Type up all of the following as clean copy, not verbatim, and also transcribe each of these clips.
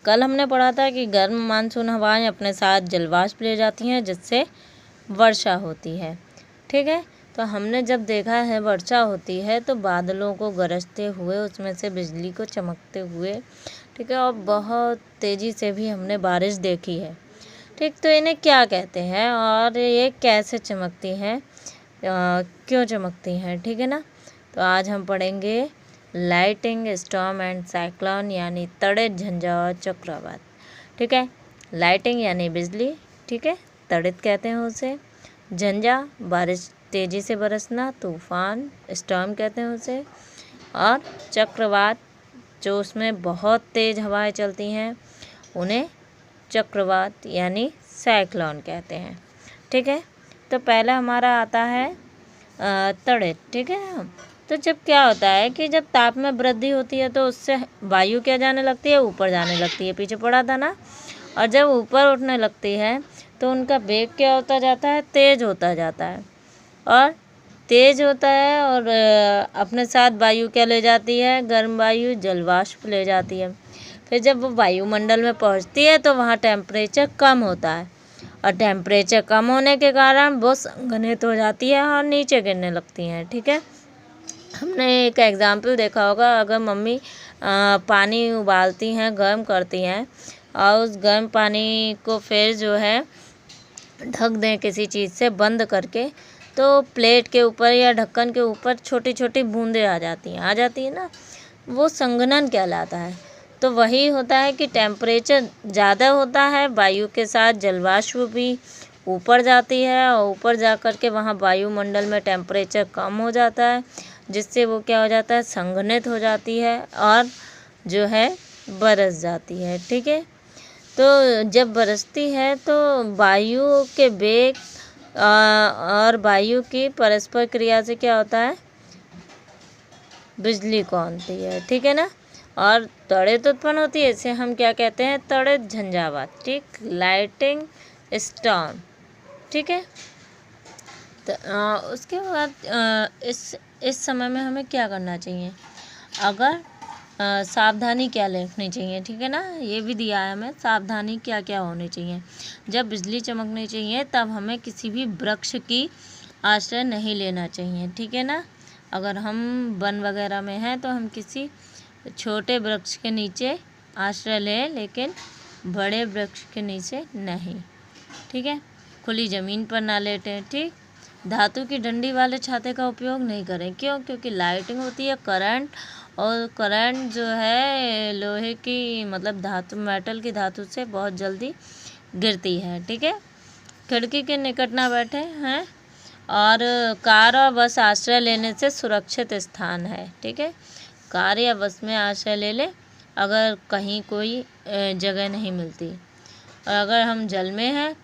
कल हमने पढ़ा था कि गर्म मानसून हवाएं अपने साथ जलवाष्प ले जाती हैं जिससे वर्षा होती है। ठीक है, तो हमने जब देखा है वर्षा होती है तो बादलों को गरजते हुए उसमें से बिजली को चमकते हुए, ठीक है, और बहुत तेज़ी से भी हमने बारिश देखी है। ठीक, तो इन्हें क्या कहते हैं और ये कैसे चमकती हैं, क्यों चमकती हैं, ठीक है ना। तो आज हम पढ़ेंगे लाइटिंग, स्टॉर्म एंड साइक्लोन यानी तड़ित, झंझा और चक्रवात। ठीक है, लाइटिंग यानी बिजली, ठीक है, तड़ित कहते हैं उसे, झंझा बारिश तेज़ी से बरसना, तूफान स्टॉर्म कहते हैं उसे, और चक्रवात जो उसमें बहुत तेज़ हवाएं चलती हैं उन्हें चक्रवात यानी साइक्लोन कहते हैं। ठीक है, तो पहला हमारा आता है तड़ित। ठीक है ना, तो जब क्या होता है कि जब ताप में वृद्धि होती है तो उससे वायु क्या जाने लगती है, ऊपर जाने लगती है, पीछे पड़ा था ना। और जब ऊपर उठने लगती है तो उनका वेग क्या होता जाता है, तेज़ होता जाता है, और तेज़ होता है और अपने साथ वायु क्या ले जाती है, गर्म वायु जलवाष्प ले जाती है। फिर जब वो वायुमंडल में पहुंचती है तो वहाँ टेम्परेचर कम होता है, और टेम्परेचर कम होने के कारण वो संघनित हो जाती है और नीचे गिरने लगती हैं। ठीक है, हमने एक एग्ज़ाम्पल देखा होगा, अगर मम्मी पानी उबालती हैं, गर्म करती हैं, और उस गर्म पानी को फिर जो है ढक दें किसी चीज़ से बंद करके, तो प्लेट के ऊपर या ढक्कन के ऊपर छोटी छोटी बूंदें आ जाती है ना, वो संघनन कहलाता है। तो वही होता है कि टेम्परेचर ज़्यादा होता है, वायु के साथ जलवाष्प भी ऊपर जाती है, और ऊपर जा कर के वहाँ वायुमंडल में टेम्परेचर कम हो जाता है, जिससे वो क्या हो जाता है, संघनित हो जाती है और जो है बरस जाती है। ठीक है, तो जब बरसती है तो वायु के वेग और वायु की परस्पर क्रिया से क्या होता है, बिजली कौनती है। ठीक है ना, और तड़ित उत्पन्न होती है, इसे हम क्या कहते हैं, तड़ित झंझावात। ठीक, लाइटिंग स्टॉर्म। ठीक है, तो उसके बाद इस समय में हमें क्या करना चाहिए, अगर सावधानी क्या रखनी चाहिए, ठीक है ना, ये भी दिया है हमें, सावधानी क्या क्या होनी चाहिए। जब बिजली चमकनी चाहिए तब हमें किसी भी वृक्ष की आश्रय नहीं लेना चाहिए। ठीक है ना, अगर हम वन वगैरह में हैं तो हम किसी छोटे वृक्ष के नीचे आश्रय लें, लेकिन बड़े वृक्ष के नीचे नहीं। ठीक है, खुली ज़मीन पर ना लेटें। ठीक, धातु की डंडी वाले छाते का उपयोग नहीं करें। क्यों? क्योंकि लाइटिंग होती है करंट, और करंट जो है लोहे की मतलब धातु, मेटल की धातु से बहुत जल्दी गिरती है। ठीक है, खिड़की के निकट ना बैठे हैं, और कार और बस आश्रय लेने से सुरक्षित स्थान है। ठीक है, कार या बस में आश्रय ले लें अगर कहीं कोई जगह नहीं मिलती। और अगर हम जल में हैं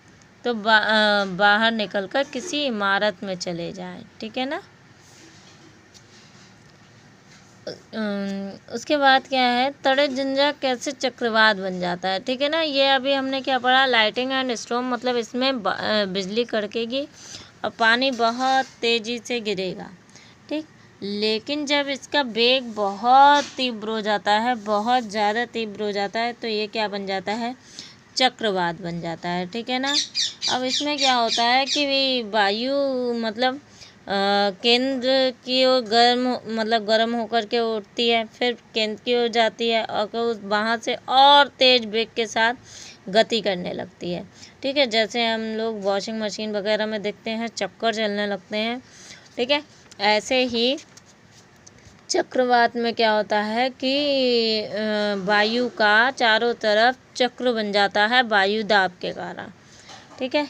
तो बाहर निकलकर किसी इमारत में चले जाएं। ठीक है ना, उसके बाद क्या है, तड़ित झंझा कैसे चक्रवात बन जाता है। ठीक है ना, ये अभी हमने क्या पढ़ा, लाइटिंग एंड स्टॉर्म, मतलब इसमें बिजली कड़केगी और पानी बहुत तेज़ी से गिरेगा। ठीक, लेकिन जब इसका वेग बहुत तीव्र हो जाता है, बहुत ज़्यादा तीव्र हो जाता है, तो ये क्या बन जाता है, चक्रवात बन जाता है। ठीक है ना, अब इसमें क्या होता है कि वायु मतलब केंद्र की ओर गर्म होकर के उठती है, फिर केंद्र की ओर जाती है, और वहाँ से और तेज़ वेग के साथ गति करने लगती है। ठीक है, जैसे हम लोग वॉशिंग मशीन वगैरह में देखते हैं, चक्कर चलने लगते हैं। ठीक है, ऐसे ही चक्रवात में क्या होता है कि वायु का चारों तरफ चक्र बन जाता है वायु दाब के कारण। ठीक है,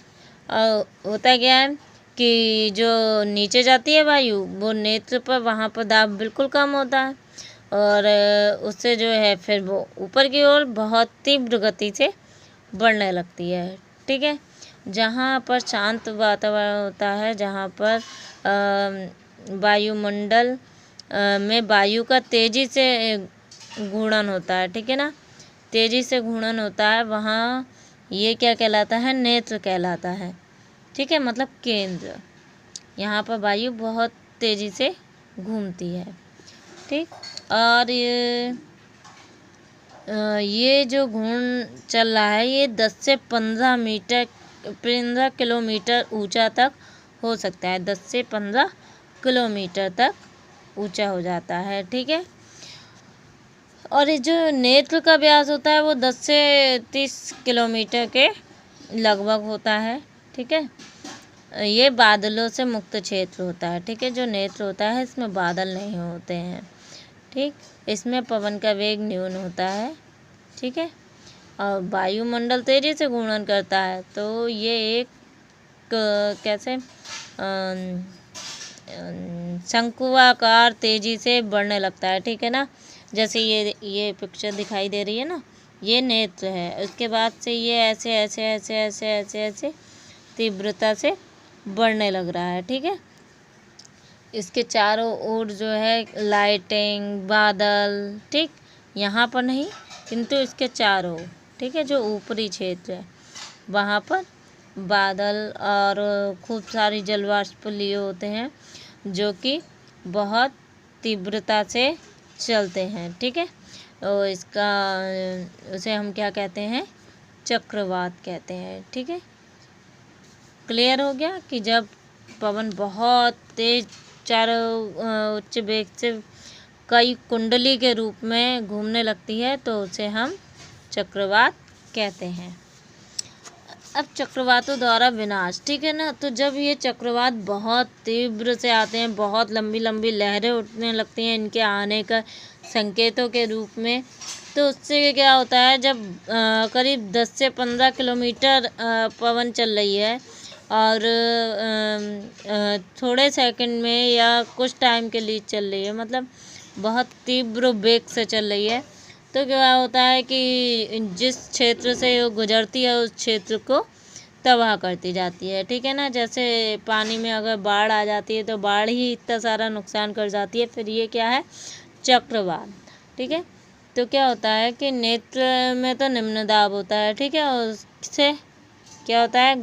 होता क्या है कि जो नीचे जाती है वायु, वो नेत्र पर, वहाँ पर दाब बिल्कुल कम होता है, और उससे जो है फिर वो ऊपर की ओर बहुत तीव्र गति से बढ़ने लगती है। ठीक है, जहाँ पर शांत वातावरण होता है, जहाँ पर वायुमंडल में वायु का तेज़ी से घूर्णन होता है। ठीक है ना, तेज़ी से घूर्णन होता है, वहाँ ये क्या कहलाता है, नेत्र कहलाता है। ठीक है, मतलब केंद्र, यहाँ पर वायु बहुत तेज़ी से घूमती है। ठीक, और ये ये जो घूर्णन चल रहा है ये 10 से 15 किलोमीटर ऊंचा तक हो सकता है। 10 से 15 किलोमीटर तक ऊंचा हो जाता है। ठीक है। और ये जो नेत्र का व्यास होता है वो 10 से 30 किलोमीटर के लगभग होता है। ठीक है। ये बादलों से मुक्त क्षेत्र होता है। ठीक है। जो नेत्र होता है इसमें बादल नहीं होते हैं। ठीक। इसमें पवन का वेग न्यून होता है। ठीक है। और वायुमंडल तेजी से घूर्णन करता है, तो ये एक कैसे शंकुआकार तेजी से बढ़ने लगता है। ठीक है ना। जैसे ये पिक्चर दिखाई दे रही है ना, ये नेत्र है। उसके बाद से ये ऐसे ऐसे ऐसे ऐसे ऐसे ऐसे तीव्रता से बढ़ने लग रहा है। ठीक है। इसके चारों ओर जो है लाइटिंग, बादल, ठीक, यहाँ पर नहीं किंतु इसके चारों, ठीक है, जो ऊपरी क्षेत्र है वहाँ पर बादल और खूब सारी जलवाष्प लिए होते हैं जो कि बहुत तीव्रता से चलते हैं। ठीक है। तो उसे हम क्या कहते हैं, चक्रवात कहते हैं। ठीक है। क्लियर हो गया कि जब पवन बहुत तेज चारों उच्च वेग से कई कुंडली के रूप में घूमने लगती है तो उसे हम चक्रवात कहते हैं। अब चक्रवातों द्वारा विनाश, ठीक है ना। तो जब ये चक्रवात बहुत तीव्र से आते हैं, बहुत लंबी लंबी लहरें उठने लगती हैं इनके आने का संकेतों के रूप में, तो उससे क्या होता है, जब करीब 10 से 15 किलोमीटर पवन चल रही है और थोड़े सेकंड में या कुछ टाइम के लिए चल रही है, मतलब बहुत तीव्र वेग से चल रही है, तो क्या होता है कि जिस क्षेत्र से वो गुजरती है उस क्षेत्र को तबाह करती जाती है। ठीक है ना। जैसे पानी में अगर बाढ़ आ जाती है तो बाढ़ ही इतना सारा नुकसान कर जाती है, फिर ये क्या है, चक्रवात। ठीक है। तो क्या होता है कि नेत्र में तो निम्न दाब होता है। ठीक है। और उससे क्या होता है,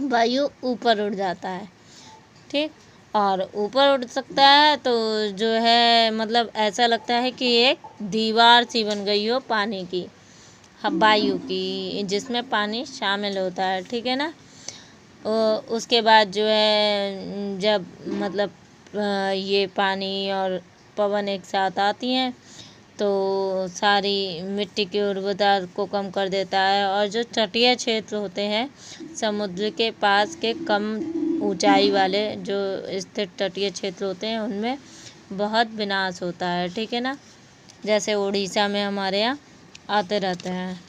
वायु ऊपर उड़ जाता है। ठीक। और ऊपर उड़ सकता है तो जो है मतलब ऐसा लगता है कि एक दीवार सी बन गई हो पानी की, वायु की, जिसमें पानी शामिल होता है। ठीक है ना। उसके बाद जो है जब मतलब ये पानी और पवन एक साथ आती हैं तो सारी मिट्टी की उर्वरता को कम कर देता है, और जो तटीय क्षेत्र होते हैं समुद्र के पास के कम ऊंचाई वाले जो स्थित तटीय क्षेत्र होते हैं उनमें बहुत विनाश होता है। ठीक है ना। जैसे उड़ीसा में हमारे यहाँ आते रहते हैं।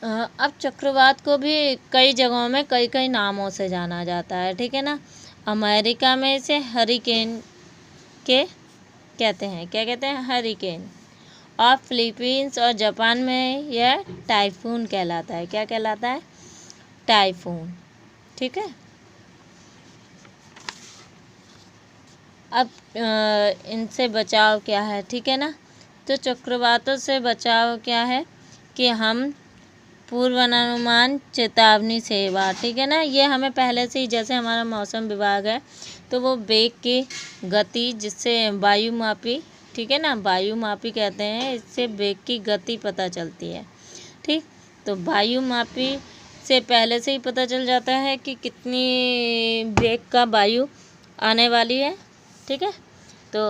अब चक्रवात को भी कई जगहों में कई कई नामों से जाना जाता है। ठीक है ना। अमेरिका में इसे हरिकेन के कहते हैं, क्या कहते हैं, हरिकेन। और फिलीपींस और जापान में यह टाइफून कहलाता है। क्या कहलाता है, टाइफून। ठीक है। अब इनसे बचाव क्या है, ठीक है ना। तो चक्रवातों से बचाव क्या है कि हम पूर्वानुमान चेतावनी सेवा, ठीक है ना, ये हमें पहले से ही, जैसे हमारा मौसम विभाग है तो वो वेग की गति, जिससे वायुमापी, ठीक है ना, वायुमापी कहते हैं, इससे वेग की गति पता चलती है। ठीक। तो वायुमापी से पहले से ही पता चल जाता है कि कितनी वेग का वायु आने वाली है। ठीक है। तो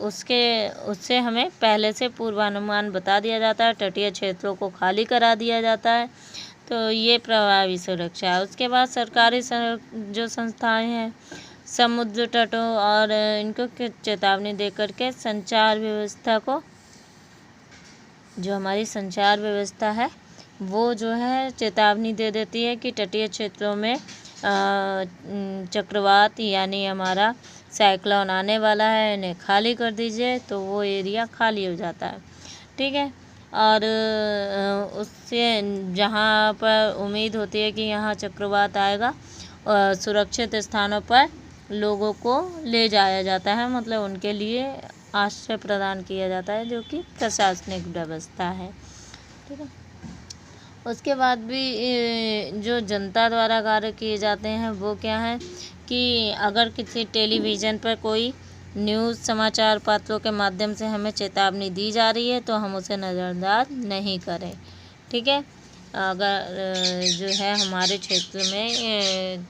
उससे हमें पहले से पूर्वानुमान बता दिया जाता है, तटीय क्षेत्रों को खाली करा दिया जाता है। तो ये प्रभावी सुरक्षा है। उसके बाद सरकारी जो संस्थाएं हैं समुद्र तटों और इनको चेतावनी दे करके संचार व्यवस्था को, जो हमारी संचार व्यवस्था है वो जो है चेतावनी दे देती है कि तटीय क्षेत्रों में चक्रवात यानी हमारा साइक्लोन आने वाला है, इन्हें खाली कर दीजिए, तो वो एरिया खाली हो जाता है। ठीक है। और उससे जहाँ पर उम्मीद होती है कि यहाँ चक्रवात आएगा, सुरक्षित स्थानों पर लोगों को ले जाया जाता है, मतलब उनके लिए आश्रय प्रदान किया जाता है, जो कि प्रशासनिक व्यवस्था है। ठीक है। उसके बाद भी जो जनता द्वारा कार्य किए जाते हैं वो क्या है कि अगर किसी टेलीविज़न पर कोई न्यूज़ समाचार पत्रों के माध्यम से हमें चेतावनी दी जा रही है तो हम उसे नज़रअंदाज नहीं करें। ठीक है, अगर जो है हमारे क्षेत्र में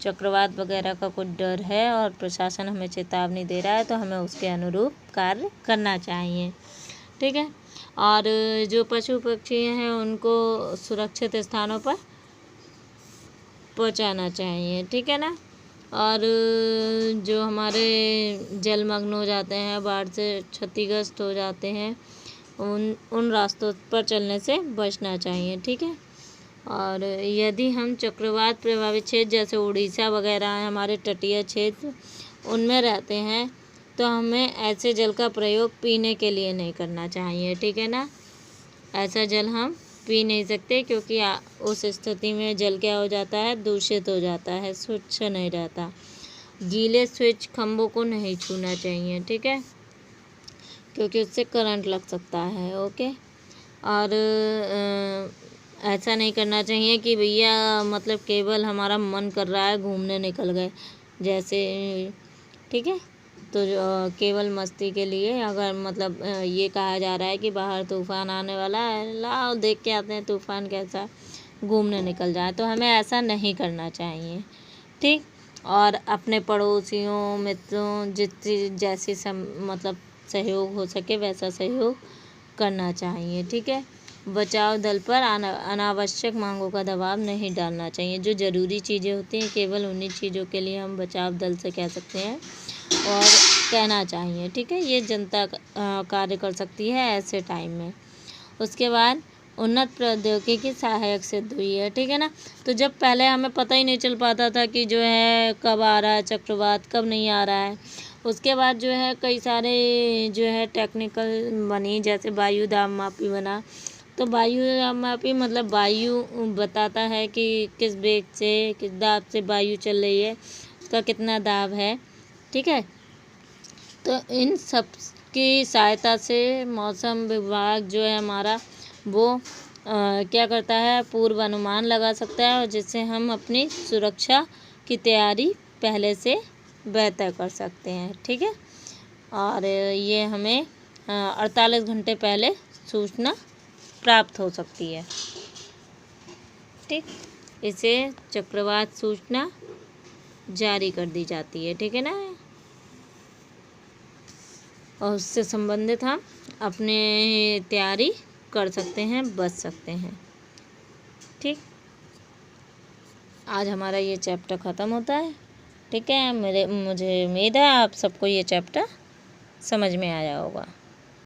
चक्रवात वगैरह का कुछ डर है और प्रशासन हमें चेतावनी दे रहा है तो हमें उसके अनुरूप कार्य करना चाहिए। ठीक है, और जो पशु पक्षी हैं उनको सुरक्षित स्थानों पर पहुंचाना चाहिए। ठीक है ना, और जो हमारे जलमग्न हो जाते हैं, बाढ़ से क्षतिग्रस्त हो जाते हैं, उन रास्तों पर चलने से बचना चाहिए। ठीक है, और यदि हम चक्रवात प्रभावित क्षेत्र जैसे उड़ीसा वगैरह हैं, हमारे तटीय क्षेत्र, उनमें रहते हैं तो हमें ऐसे जल का प्रयोग पीने के लिए नहीं करना चाहिए। ठीक है ना, ऐसा जल हम पी नहीं सकते क्योंकि उस स्थिति में जल क्या हो जाता है, दूषित हो जाता है, स्वच्छ नहीं रहता। गीले स्विच खंभों को नहीं छूना चाहिए। ठीक है, क्योंकि उससे करंट लग सकता है। ओके, और ऐसा नहीं करना चाहिए कि भैया मतलब केवल हमारा मन कर रहा है घूमने निकल गए जैसे। ठीक है, तो केवल मस्ती के लिए अगर मतलब ये कहा जा रहा है कि बाहर तूफ़ान आने वाला है, लाओ देख के आते हैं तूफ़ान कैसा, घूमने निकल जाए, तो हमें ऐसा नहीं करना चाहिए। ठीक, और अपने पड़ोसियों मित्रों जितनी जैसी मतलब सहयोग हो सके वैसा सहयोग करना चाहिए। ठीक है, बचाव दल पर अनावश्यक मांगों का दबाव नहीं डालना चाहिए। जो ज़रूरी चीज़ें होती हैं केवल उन्हीं चीज़ों के लिए हम बचाव दल से कह सकते हैं और कहना चाहिए। ठीक है, ये जनता कार्य कर सकती है ऐसे टाइम में। उसके बाद उन्नत प्रौद्योगिकी सहायक सिद्ध हुई है। ठीक है ना, तो जब पहले हमें पता ही नहीं चल पाता था कि जो है कब आ रहा है चक्रवात, कब नहीं आ रहा है, उसके बाद जो है कई सारे जो है टेक्निकल बनी, जैसे वायु दाब मापी बना। तो वायु दाब मापी मतलब वायु बताता है कि किस वेग से किस दाब से वायु चल रही है, उसका कितना दाब है। ठीक है, तो इन सब की सहायता से मौसम विभाग जो है हमारा वो क्या करता है, पूर्व अनुमान लगा सकता है और जिससे हम अपनी सुरक्षा की तैयारी पहले से बेहतर कर सकते हैं। ठीक है, और ये हमें 48 घंटे पहले सूचना प्राप्त हो सकती है। ठीक, इसे चक्रवात सूचना जारी कर दी जाती है। ठीक है ना, और उससे संबंधित हम अपने तैयारी कर सकते हैं, बच सकते हैं। ठीक, आज हमारा ये चैप्टर ख़त्म होता है। ठीक है, मुझे उम्मीद है आप सबको ये चैप्टर समझ में आया होगा।